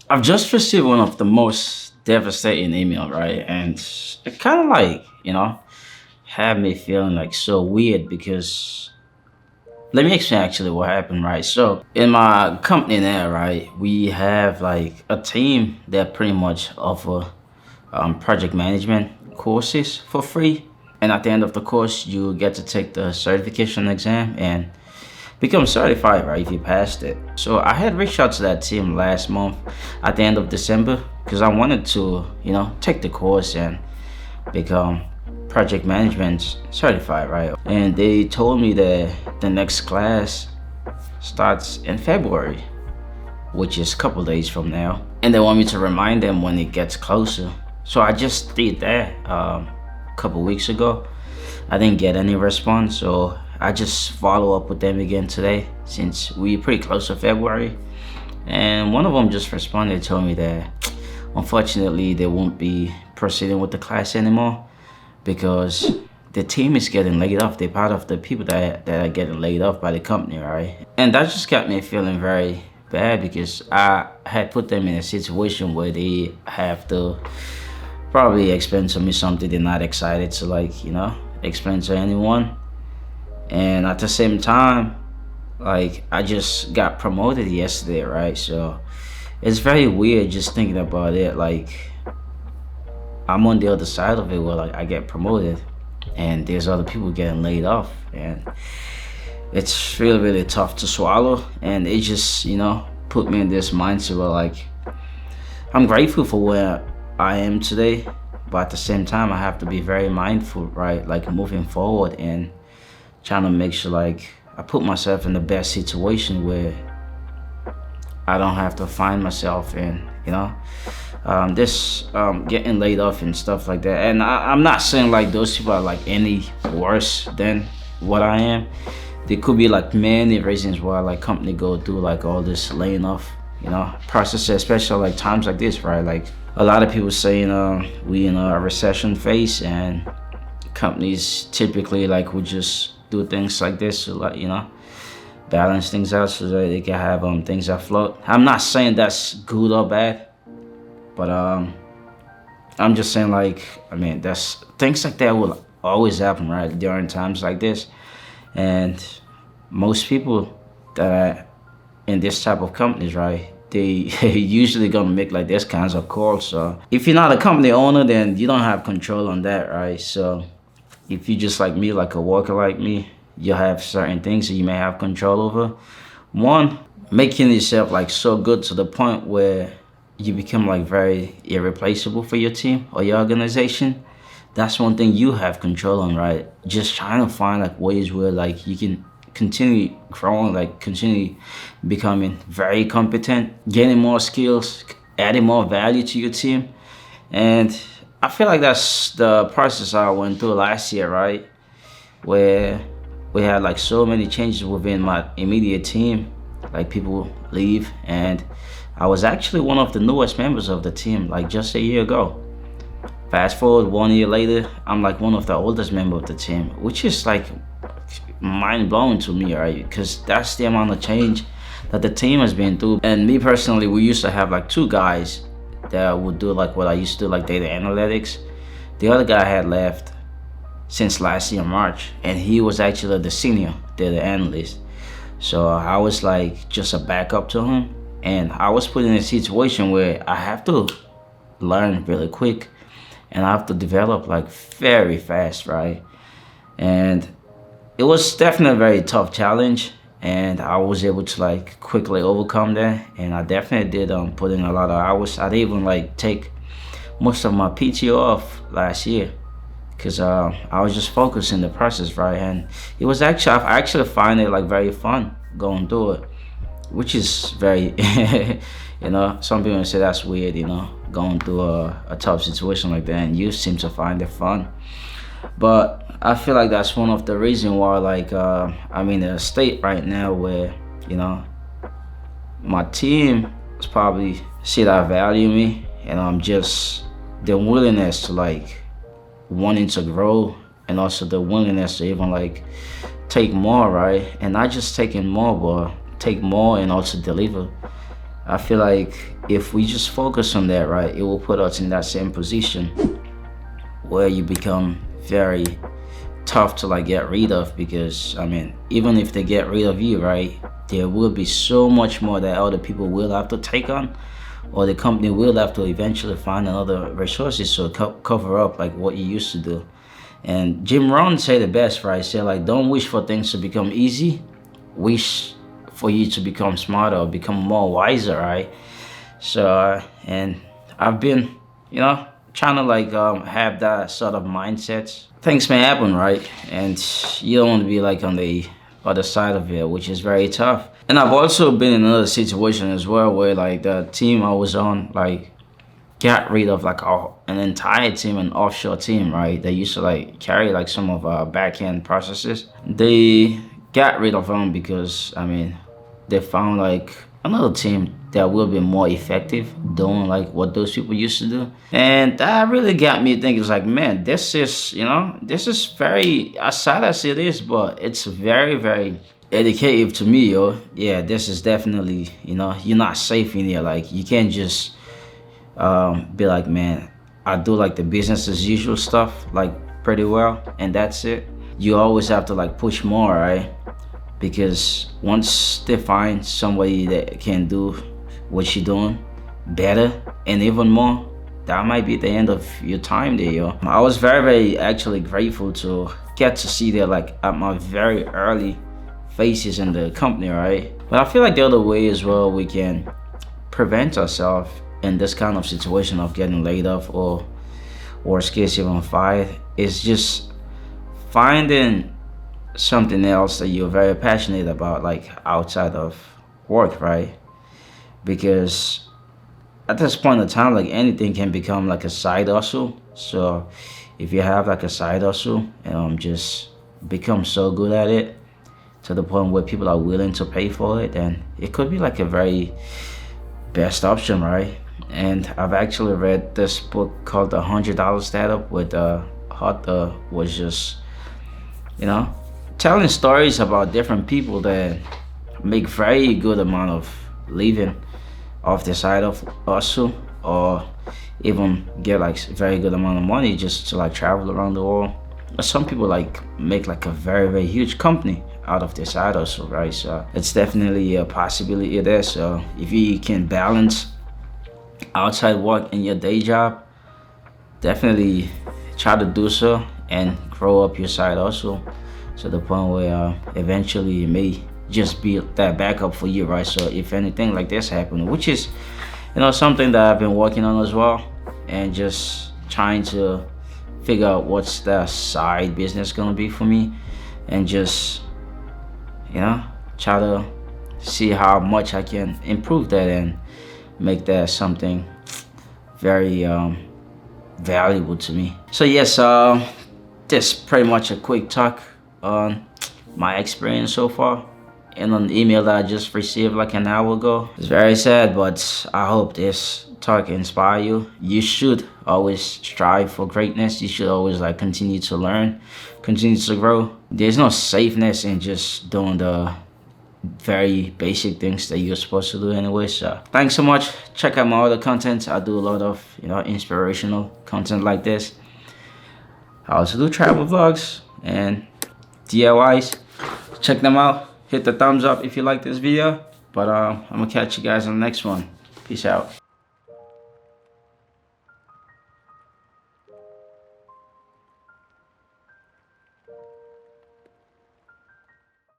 I've just received one of the most devastating email, right? And it kind of had me feeling like so weird because let me explain actually what happened, right? So in my company now, right, we have like a team that pretty much offer project management courses for free. And at the end of the course, you get to take the certification exam and become certified, right, if you passed it. So I had reached out to that team last month at the end of December because I wanted to, take the course and become project management certified, right? And they told me that the next class starts in February, which is a couple days from now. And they want me to remind them when it gets closer. So I just did that a couple weeks ago. I didn't get any response, so I just follow up with them again today since we're pretty close to February. And one of them just responded, told me that unfortunately they won't be proceeding with the class anymore because the team is getting laid off. They're part of the people that are getting laid off by the company, right? And that just got me feeling very bad because I had put them in a situation where they have to probably explain to me something they're not excited to explain to anyone. And at the same time, like I just got promoted yesterday, right? So it's very weird just thinking about it. Like I'm on the other side of it where like I get promoted and there's other people getting laid off, and it's really really tough to swallow. And it just put me in this mindset where like I'm grateful for where I am today, but at the same time I have to be very mindful, right? Like moving forward and trying to make sure like I put myself in the best situation where I don't have to find myself in, this getting laid off and stuff like that. And I'm not saying like those people are like any worse than what I am. There could be like many reasons why like company go through like all this laying off, process, especially like times like this, right? Like a lot of people saying we in a recession phase, and companies typically like would just do things like this to like balance things out so that they can have things afloat. I'm not saying that's good or bad, but I'm just saying like I mean that's things like that will always happen, right, during times like this. And most people that are in this type of companies, right, they usually gonna make like this kinds of calls. So if you're not a company owner, then you don't have control on that, right? So if you just like me, like a worker like me, you have certain things that you may have control over. One, making yourself like so good to the point where you become like very irreplaceable for your team or your organization. That's one thing you have control on, right? Just trying to find like ways where like you can continue growing, like continue becoming very competent, gaining more skills, adding more value to your team. And I feel like that's the process I went through last year, right? Where we had like so many changes within my immediate team, like people leave, and I was actually one of the newest members of the team, like just a year ago. Fast forward 1 year later, I'm like one of the oldest member of the team, which is like mind blowing to me, right? Because that's the amount of change that the team has been through. And me personally, we used to have like two guys that would do like what I used to do, like data analytics. The other guy had left since last year March, and he was actually the senior data analyst. So I was like just a backup to him, and I was put in a situation where I have to learn really quick and I have to develop like very fast, right? And it was definitely a very tough challenge, and I was able to like quickly overcome that. And I definitely did put in a lot of hours. I didn't even like take most of my PTO off last year because I was just focused in the process, right? And it was actually I actually find it like very fun going through it, which is very some people say that's weird, going through a tough situation like that, and you seem to find it fun. But I feel like that's one of the reasons why like I'm in a state right now where my team is probably see that I value me, and I'm just the willingness to like wanting to grow, and also the willingness to even like take more, right? And not just taking more, but take more and also deliver I feel like if we just focus on that, right, it will put us in that same position where you become very tough to like get rid of, because I mean, even if they get rid of you, right, there will be so much more that other people will have to take on, or the company will have to eventually find another resources to cover up like what you used to do. And Jim Rohn said the best, right? He said like, don't wish for things to become easy, wish for you to become smarter or become more wiser, right? So and I've been, you know, trying to like have that sort of mindset. Things may happen, right? And you don't want to be like on the other side of it, which is very tough. And I've also been in another situation as well where like the team I was on like got rid of like an entire team, an offshore team, right? They used to like carry like some of our back end processes. They got rid of them because I mean they found like another team that will be more effective doing like what those people used to do. And that really got me thinking. It's like, man, this is, you know, this is very, as sad as it is, but it's very, very educative to me, yo. Yeah, this is definitely, you know, you're not safe in here. Like, you can't just be like, man, I do like the business as usual stuff, like pretty well, and that's it. You always have to like push more, right? Because once they find somebody that can do what you're doing better and even more, that might be the end of your time there, yo. I was very, very actually grateful to get to see that like at my very early phases in the company, right? But I feel like the other way as well we can prevent ourselves in this kind of situation of getting laid off or worst case even fired is just finding something else that you're very passionate about, like outside of work, right? Because at this point in time, like anything can become like a side hustle. So if you have like a side hustle and just become so good at it to the point where people are willing to pay for it, then it could be like a very best option, right? And I've actually read this book called The $100 Startup with author was just, you know, telling stories about different people that make very good amount of living off the side of hustle, or even get like very good amount of money just to like travel around the world. Some people like make like a very, very huge company out of their side hustle, right? So it's definitely a possibility there. So if you can balance outside work and your day job, definitely try to do so and grow up your side hustle to the point where eventually it may just be that backup for you, right? So if anything like this happens, which is, you know, something that I've been working on as well, and just trying to figure out what's the side business gonna be for me, and just, you know, try to see how much I can improve that and make that something very valuable to me. So yes, this pretty much a quick talk on my experience so far and an email that I just received like an hour ago. It's very sad, but I hope this talk inspire you. You should always strive for greatness. You should always like continue to learn, continue to grow. There's no safeness in just doing the very basic things that you're supposed to do anyway. So thanks so much. Check out my other content. I do a lot of, you know, inspirational content like this. I also do travel vlogs and DIYs. Check them out. Hit the thumbs up if you like this video. But I'm gonna catch you guys on the next one. Peace out.